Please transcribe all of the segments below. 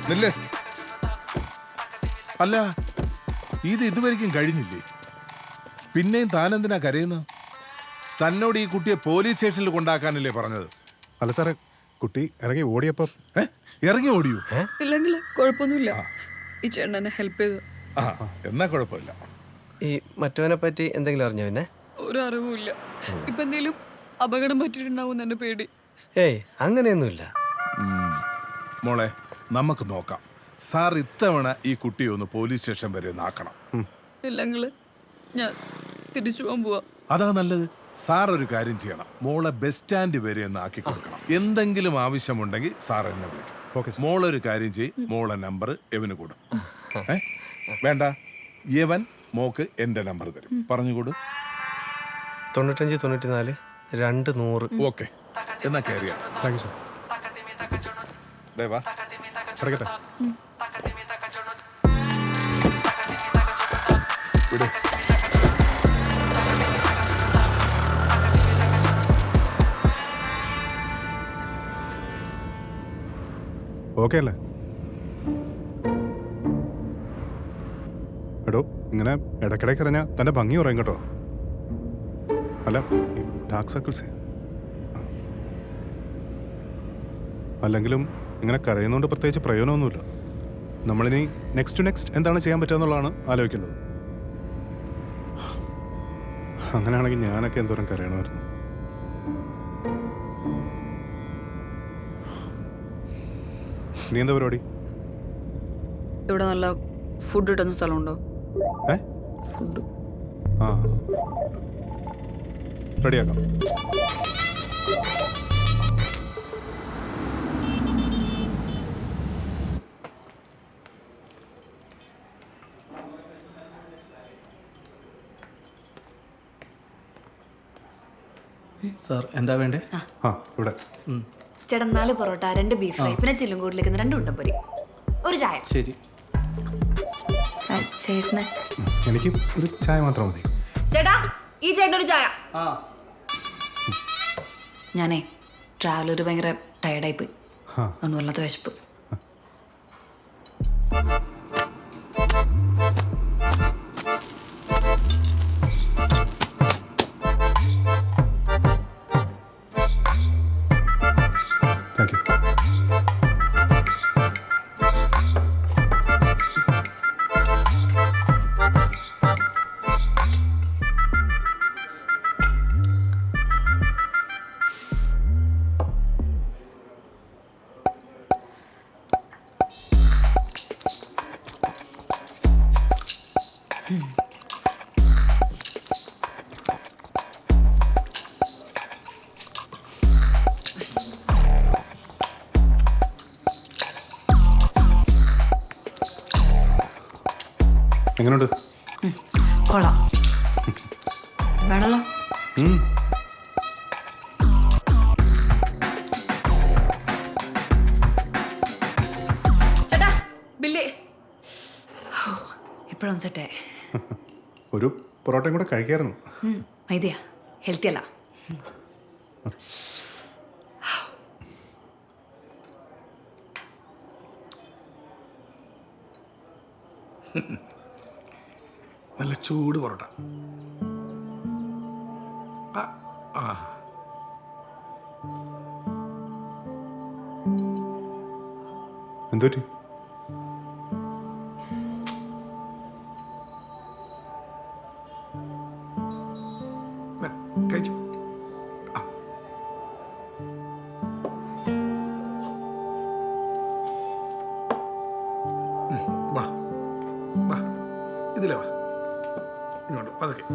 നില്ലേ. അല്ല, ഇത് ഇതുവരെയ്ക്കും കഴിഞ്ഞില്ലേ? പിന്നെയും താനെന്തിനാ കരയുന്നത്? തന്നോട് ഈ കുട്ടിയെ പോലീസ് സ്റ്റേഷനിൽ കൊണ്ടാക്കാനല്ലേ പറഞ്ഞത്? അല്ല സാറേ, കുട്ടി ഇറങ്ങി ഓടിയപ്പോ. ഇറങ്ങി ഓടിയോ? ഇല്ലെങ്കിൽ കുഴപ്പമൊന്നുമില്ല. ഈ ചേട്ടനെ ഹെൽപ്പ് ചെയ്തു. എന്നാ കുഴപ്പമില്ല. ഈ മറ്റവനെ പറ്റി എന്തെങ്കിലും അറിഞ്ഞോ? പിന്നെ ഒരു അറിവുമില്ല. ഇപ്പൊ എന്തെങ്കിലും അപകടം പറ്റിയിട്ടുണ്ടാവും എന്റെ പേടി. ഏയ് അങ്ങനെയൊന്നുമില്ല മോളെ, നമുക്ക് നോക്കാം. സാർ ഇത്തവണ ഈ കുട്ടിയെ ഒന്ന് പോലീസ് സ്റ്റേഷൻ വരെ ഒന്ന് ആക്കണം. ഇല്ലെങ്കിൽ ഞാൻ തിരിച്ചു പോകാൻ പോവാ. അതാ നല്ലത്. സാർ ഒരു കാര്യം ചെയ്യണം, മോളെ ബസ് സ്റ്റാൻഡ് വരെ ഒന്ന് ആക്കി കൊടുക്കണം. എന്തെങ്കിലും ആവശ്യമുണ്ടെങ്കിൽ സാർ എന്നെ വിളിക്കും. മോളൊരു കാര്യം ചെയ്യ്, മോളെ നമ്പർ എവന് കൊടു. വേണ്ട, യവൻ മോക്ക് എന്റെ നമ്പർ തരും. പറഞ്ഞുകൊടു. 95 94 200. ഓക്കെ, എന്നാ കയറിയാ. Thank you sir. വാ കിടക്കട്ടെ. വിട്. ഓക്കെ അല്ലേ? എടോ, ഇങ്ങനെ ഇടയ്ക്കിടയ്ക്ക് അറിഞ്ഞാൽ തൻ്റെ ഭംഗി കുറയും കേട്ടോ. അല്ല, ഈ ഡാർക്ക് സർക്കിൾസേ. അല്ലെങ്കിലും ഇങ്ങനെ കരയുന്നതുകൊണ്ട് പ്രത്യേകിച്ച് പ്രയോജനമൊന്നുമില്ല. നമ്മളിനി നെക്സ്റ്റ് എന്താണ് ചെയ്യാൻ പറ്റുക എന്നുള്ളതാണ് ആലോചിക്കേണ്ടത്. അങ്ങനെയാണെങ്കിൽ ഞാനൊക്കെ എന്തോരം കരയണമായിരുന്നു. ഇനി എന്താ പരിപാടി? ഇവിടെ നല്ല ഫുഡ് കിട്ടുന്ന സ്ഥലമുണ്ടോ? ഫുഡ് റെഡിയാക്കാം. സാർ എന്താ വേണ്ടേ? ഇവിടെ ചേട്ടാ 4 പൊറോട്ട, 2 ബീഫ് ഫ്രൈ, പിന്നെ ചില്ലുംകൂടിലേക്ക് 2 ഉണ്ടപ്പൊരി, ഒരു ചായ. ശരി. ചേട്ടന് എനിക്ക് ഒരു ചായ മാത്രം മതി. ചേട്ടാ, ഈ ചേട്ടനൊരു ചായ. ഞാനേ ട്രാവലർ ഭയങ്കര ടയർഡായി പോയി, അതുകൊണ്ട് വല്ലാത്ത വിശപ്പ്. Thank you. എങ്ങനെയുണ്ട്? കൊള്ളാം. വേണല്ലോ. ചേട്ടാ, ബില്ല് ഇപ്പോഴും സെറ്റേ. ഒരു പൊറോട്ടയും കൂടെ കഴിക്കായിരുന്നു. മൈദയാ, ഹെൽത്തി അല്ല. നല്ല ചൂട് പൊറോട്ട. എന്തുപറ്റി? കഴിച്ചു. വാ വാ, ഇതിലെ വാ, ഇങ്ങോട്ട് പതുക്കെ.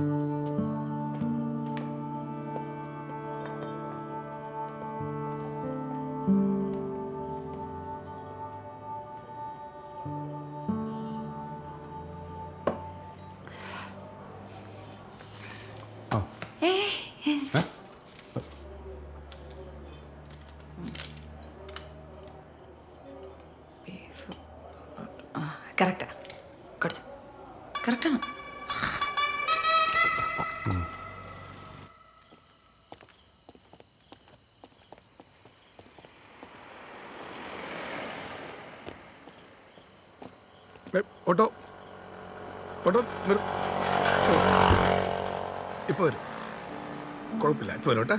കറക്റ്റാ, കൊടുത്തു. കറക്റ്റാണ്. ഓട്ടോ ഓട്ടോ ഇപ്പൊ വരും, കുഴപ്പമില്ല, ഇപ്പൊ വരും കേട്ടാ.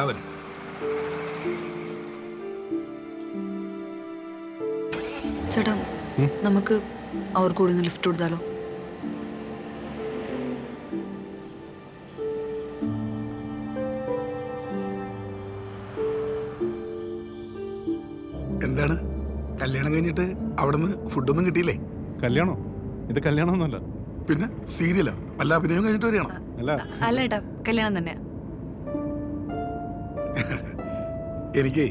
വരും. ചേട്ടാ നമുക്ക് അവർക്ക് കൂടി ഒന്ന് ലിഫ്റ്റ് കൊടുത്താലോ? എന്താണ് കല്യാണം കഴിഞ്ഞിട്ട് അവിടുന്ന് ഫുഡൊന്നും കിട്ടിയില്ലേ? കല്യാണോ? ഇത് കല്യാണമൊന്നുമല്ല. പിന്നെ സീരിയലോ? വല്ല അഭിനയം കഴിഞ്ഞിട്ട് വരികയാണോ? അല്ല. അല്ല ഏട്ടാ, കല്യാണം തന്നെ. എനിക്ക്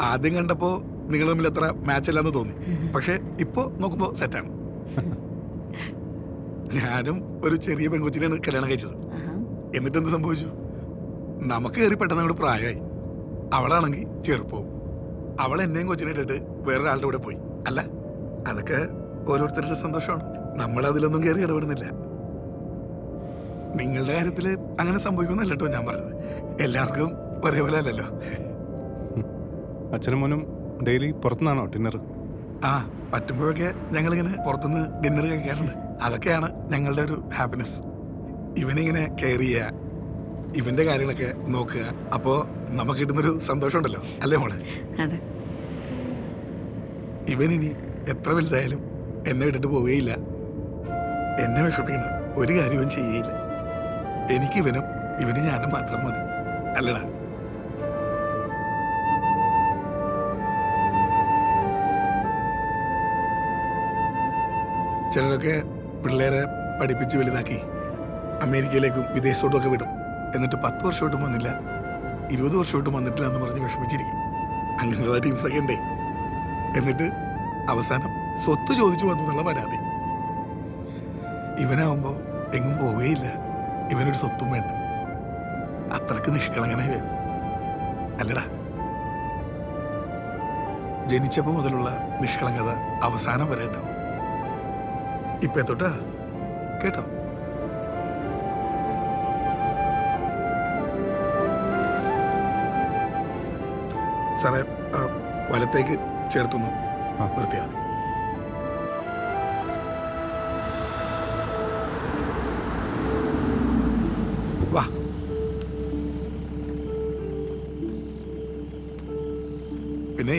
ആദ്യം കണ്ടപ്പോ നിങ്ങൾ തമ്മിൽ അത്ര മാച്ച് അല്ലാന്ന് തോന്നി. പക്ഷെ ഇപ്പോ നോക്കുമ്പോ സെറ്റാണ്. ഞാനും ഒരു ചെറിയ പെൺകൊച്ചിനെയാണ് കല്യാണം കഴിച്ചത്. എന്നിട്ട് എന്ത് സംഭവിച്ചു? നമുക്ക് കയറി പെട്ടെന്ന് അങ്ങോട്ട് പ്രായമായി. അവളാണെങ്കിൽ ചെറുപ്പവും. അവൾ എന്നെയും കൊച്ചിനെ ഇട്ടിട്ട് വേറൊരാളുടെ കൂടെ പോയി. അല്ല, അതൊക്കെ ഓരോരുത്തരുടെ സന്തോഷമാണ്. നമ്മളതിലൊന്നും കയറി ഇടപെടുന്നില്ല. നിങ്ങളുടെ കാര്യത്തില് അങ്ങനെ സംഭവിക്കുമെന്നല്ല കേട്ടോ ഞാൻ പറഞ്ഞത്. എല്ലാവർക്കും ഒരേപോലെ അല്ലല്ലോ. അച്ഛനും മോനും ഡെയിലി പുറത്തുനിന്നാണോ ഡിന്നർ? ആ, പറ്റുമ്പോഴൊക്കെ ഞങ്ങളിങ്ങനെ പുറത്തുനിന്ന് ഡിന്നർ കഴിക്കാറുണ്ട്. അതൊക്കെയാണ് ഞങ്ങളുടെ ഒരു ഹാപ്പിനെസ്. ഇവനിങ്ങനെ കെയർ ചെയ്യുക, ഇവന്റെ കാര്യങ്ങളൊക്കെ നോക്കുക, അപ്പോ നമുക്ക് കിട്ടുന്നൊരു സന്തോഷം ഉണ്ടല്ലോ, അല്ലേ മോളെ? അതെ. ഇവനിനി എത്ര വലുതായാലും എന്നെ വിട്ടിട്ട് പോവുകയില്ല. എന്നെ വിഷമിപ്പിക്കണം ഒരു കാര്യവും ചെയ്യയില്ല. എനിക്ക് ഇവനും ഇവന് ഞാനും മാത്രം മതി, അല്ലടാ? ചിലരൊക്കെ പിള്ളേരെ പഠിപ്പിച്ച് വലുതാക്കി അമേരിക്കയിലേക്കും വിദേശത്തോട്ടും ഒക്കെ വിടും. എന്നിട്ട് 10 വർഷമായിട്ടും വന്നില്ല, 20 വർഷമായിട്ടും വന്നിട്ടില്ല എന്ന് പറഞ്ഞ് വിഷമിച്ചിരിക്കും. അങ്ങനെയുള്ള ടീംസൊക്കെ ഉണ്ടേ. എന്നിട്ട് അവസാനം സ്വത്ത് ചോദിച്ചു വന്നു എന്നുള്ള പരാതി. ഇവനാവുമ്പോൾ എങ്ങും പോവുകയില്ല, ഇവനൊരു സ്വത്തും വേണ്ട. അത്രക്ക് നിഷ്കളങ്കനായി വരും, അല്ലടാ? ജനിച്ചപ്പോൾ മുതലുള്ള നിഷ്കളങ്കത അവസാനം വരെ ഉണ്ടാവും. ഇപ്പൊ തൊട്ടാ കേട്ടോ? സാറേ, വലത്തേക്ക് ചേർത്തുന്നു, നിർത്തിയാൽ മതി. വാ. പിന്നെ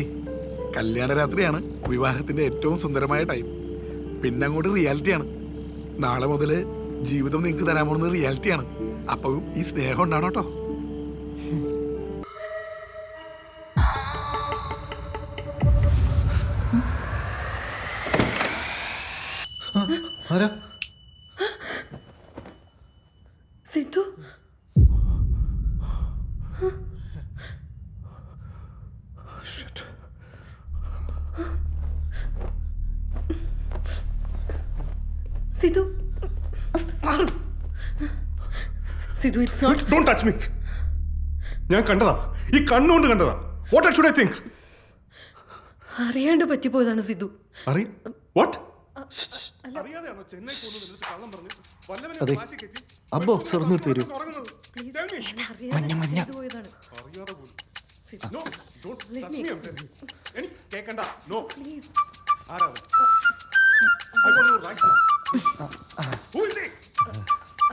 കല്യാണ രാത്രിയാണ് വിവാഹത്തിന്റെ ഏറ്റവും സുന്ദരമായ ടൈം. പിന്നെ അങ്ങോട്ട് റിയാലിറ്റിയാണ്. നാളെ മുതൽ ജീവിതം നിങ്ങൾക്ക് തരാൻ പോകുന്നത് റിയാലിറ്റിയാണ്. അപ്പോഴും ഈ സ്നേഹം ഉണ്ടാണോ കേട്ടോ? Siddhu, Siddhu, Siddhu, it's not. Don't touch me. ഞാൻ കണ്ടതാ, ഈ കണ്ണുകൊണ്ട് കണ്ടതാ. What should I think? അറിയാണ്ട് പറ്റിപ്പോയതാണ് സിദ്ധു. വാട്ട്? അതെ, ആ ബോക്സ് തുറന്നു തരൂ. മഞ്ഞ മഞ്ഞ.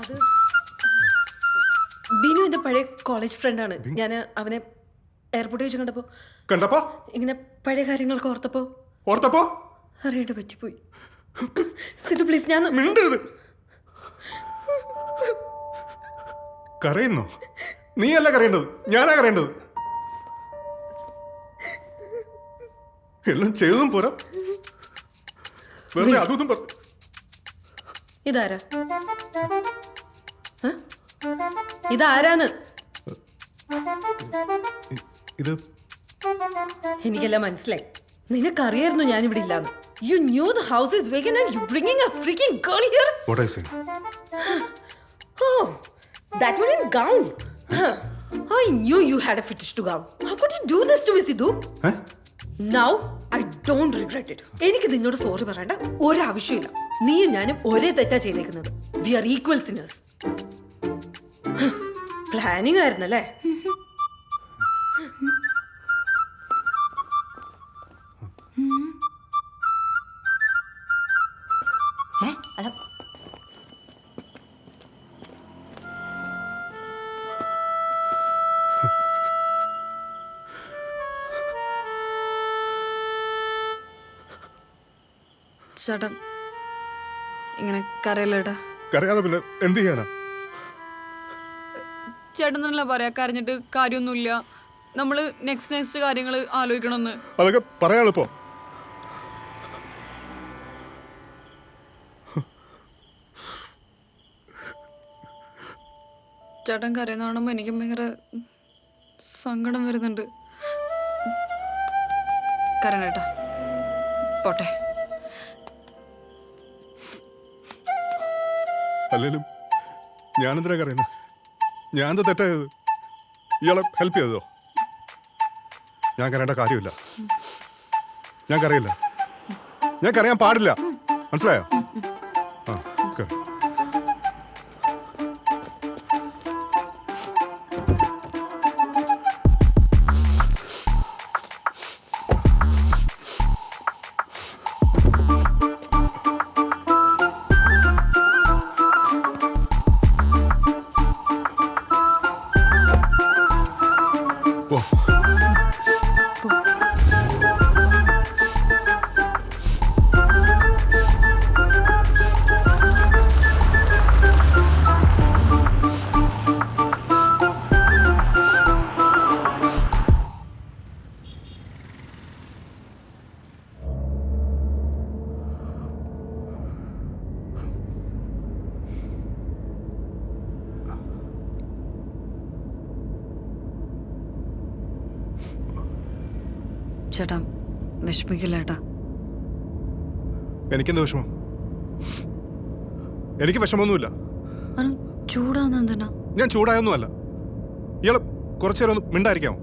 അത് ബിനു എന്റെ പഴയ കോളേജ് ഫ്രണ്ടാണ്. ഞാൻ അവനെ എയർപോർട്ടിൽ വെച്ച് കണ്ടപ്പോ ഇങ്ങനെ പഴയ കാര്യങ്ങൾക്ക് ഓർത്തപ്പോ അറിയാണ്ട് പറ്റിപ്പോയി. സിദ്ധു പ്ലീസ്, ഞാൻ മിണ്ടരുത്. കരയുന്നോ? നീയല്ല കരയേണ്ടത്, ഞാനാ കരയേണ്ടത്. എല്ലാം ചെയ്തതും പോരാ, വെറുതെ അതും പറഞ്ഞു. ഇതാരാ? ഇതാരാന്ന്? ഇത് എനിക്കെല്ലാം മനസ്സിലായി. നിനക്കറിയായിരുന്നു ഞാൻ ഇവിടെ ഇല്ലാന്ന്. You knew the house is vacant and you bringing a freaking girl here? what I say? Oh, that one in gown. Huh. I knew you had a fetish to gown. How could you do this to me, Sidhu? Huh? Now I don't regret it. എനിക്ക് നിന്നോട് sorry പറയണ്ട ഒരാവശ്യമില്ല. നീയും ഞാനും ഒരേ തെറ്റാ ചെയ്തേക്കുന്നത്. We are equal sinners. Planning ആയിരുന്നല്ലേ? അല്ല ചേട്ടാ ഇങ്ങനെ കരയില്ലേട്ടാ. കരയാതെ പിന്നെ എന്ത് ചെയ്യാനാ? ചേട്ടൻ തന്നെ പറയാ കരഞ്ഞിട്ട് കാര്യമൊന്നുമില്ല, നമ്മള് നെക്സ്റ്റ് കാര്യങ്ങൾ ആലോചിക്കണമെന്ന്. അതൊക്കെ പറയാളിപ്പോ. ചേട്ടൻ കരയുന്ന കാണുമ്പോൾ എനിക്ക് ഭയങ്കര സങ്കടം വരുന്നുണ്ട്. കരഞ്ഞേട്ടാ പോട്ടെ. അല്ലേലും ഞാനെന്തിനാ കരയുന്നത്? ഞാൻ എന്താ തെറ്റായത്? ഇയാളെ ഹെൽപ്പ് ചെയ്തോ? ഞാൻ കരയേണ്ട കാര്യമില്ല. ഞാൻ കരയില്ല. ഞാൻ കരയാൻ പാടില്ല. മനസ്സിലായോ? ആ കര. പോ. ചേട്ടാ വിഷമിക്കില്ല ഏട്ടാ. എനിക്കെന്ത് വിഷമം? എനിക്ക് വിഷമമൊന്നുമില്ല. അവന് ചൂടാവുന്ന എന്തിനാ? ഞാൻ ചൂടായൊന്നുമല്ല. ഇയാള് കുറച്ചു നേരം ഒന്ന് മിണ്ടായിരിക്കാമോ?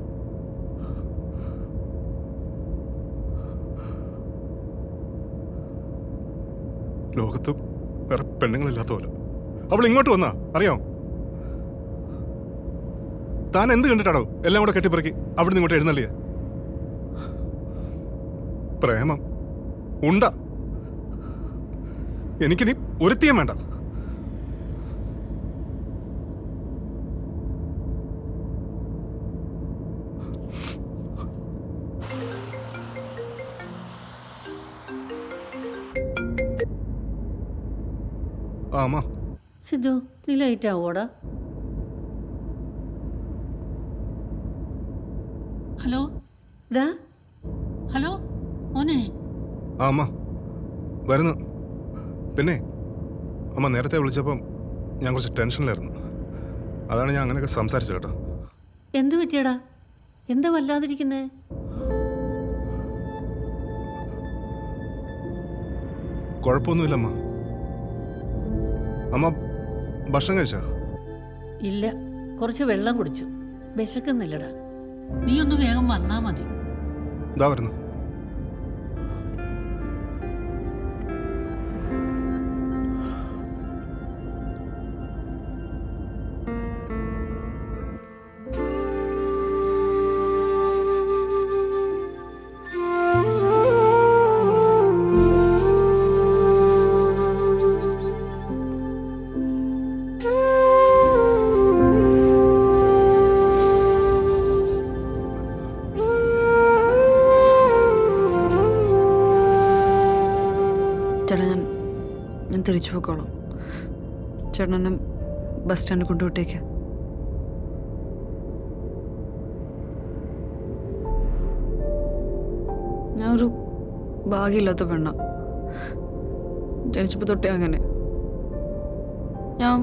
ലോകത്ത് വേറെ പെണ്ണുങ്ങളില്ലാത്ത പോലെ അവൾ ഇങ്ങോട്ട് വന്നാ അറിയാമോ? താൻ എന്ത് കണ്ടിട്ടാണോ എല്ലാം കൂടെ കെട്ടിപ്പറക്കി അവിടെ നിന്ന് ഇങ്ങോട്ട് എഴുന്നള്ളിയ? പ്രേമം ഉണ്ട. എനിക്കിനി ഒരുത്തിയും വേണ്ട. ആമാ സിദ്ധു നീ ലേറ്റ് ആവോടാ? ഹലോ ഡാ, ഹലോ മോനെ. ആ അമ്മ വരുന്നു. പിന്നെ അമ്മ നേരത്തെ വിളിച്ചപ്പം ഞാൻ കുറച്ച് ടെൻഷനിലായിരുന്നു. അതാണ് ഞാൻ അങ്ങനെയൊക്കെ സംസാരിച്ചത് കേട്ടോ. എന്തു പറ്റിയടാ? എന്താ വല്ലാതിരിക്കുന്നേ? കുഴപ്പമൊന്നുമില്ല അമ്മ. അമ്മ ഭക്ഷണം കഴിച്ചാ? ഇല്ല, കുറച്ച് വെള്ളം കുടിച്ചു. വിശക്കുന്നില്ലടാ. നീ ഒന്ന് വേഗം വന്നാ മതി. ഇതാ വരുന്നു. ചേട്ടാ ഞാൻ തിരിച്ചു പോയിക്കോളാം. ചേട്ടൻ എന്നെ ബസ് സ്റ്റാൻഡിൽ കൊണ്ടുവിട്ടേക്ക്. ഞാനൊരു ഭാഗ്യമില്ലാത്ത പെണ്ണ. ജനിച്ചപ്പോൾ തൊട്ടേ അങ്ങനെ. ഞാൻ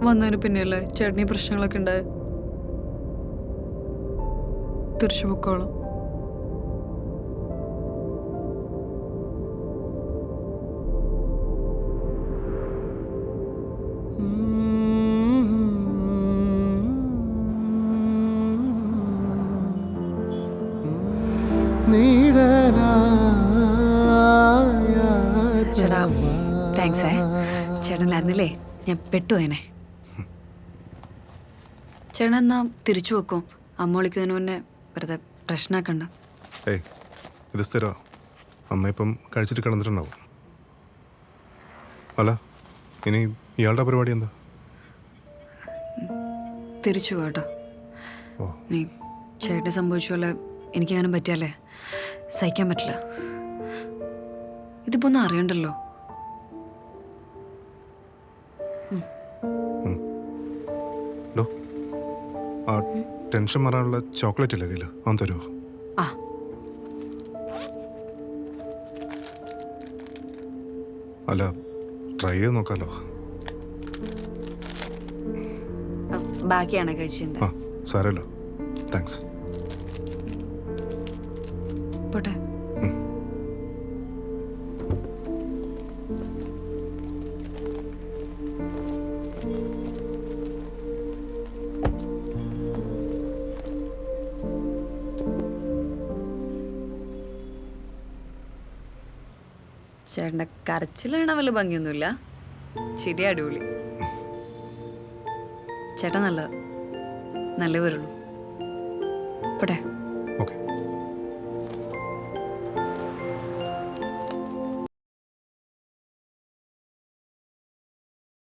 വന്നതിന് പിന്നെയല്ലേ ചേട്ടനീ പ്രശ്നങ്ങളൊക്കെ ഉണ്ടായത്. തിരിച്ചു പോയിക്കോളാം. നീടനാ താങ്ക്സ് ചേട്ടനില്ലായിരുന്നില്ലേ ഞാൻ പെട്ടുപോയനെ. ചേട്ടൻ എന്നാ തിരിച്ചു വെക്കും. അമ്മ വിളിക്കുന്നതിന് മുന്നേ വെറുതെ പ്രശ്നമാക്കണ്ട. ഏയ് ഇത് സ്ഥിരമാണ്. അമ്മ ഇപ്പം കഴിച്ചിട്ട് കിടന്നിട്ടുണ്ടാവും. അല്ല ഇനി ഇയാളുടെ പരിപാടി എന്താ? തിരിച്ചു പോട്ടോ. ഓ. നീ ചേട്ടൻ സംഭവിച്ച പോലെ എനിക്കങ്ങനെ പറ്റിയല്ലേ സഹിക്കാൻ പറ്റില്ല. ഇതിപ്പോ ഒന്നും അറിയണ്ടല്ലോ. ഡോ ആ ടെൻഷൻ മാറാനുള്ള ചോക്ലേറ്റ് ഇല്ലേ കയ്യിൽ? അവൻ തരുമോ? ആ അല്ല ട്രൈ ചെയ്ത് നോക്കാമല്ലോ. ബാക്കിയാണ് കഴിച്ചിട്ടുണ്ട്. ആ സാരമില്ല, താങ്ക്സ്. പോട്ടെ. ചേട്ടൻ്റെ കരച്ചിലാണ് വല്ല ഭംഗിയൊന്നുമില്ല. ശരി, അടിപൊളി. ചേട്ടൻ നല്ല വരുള്ളൂ. പോട്ടെ. ഓക്കെ.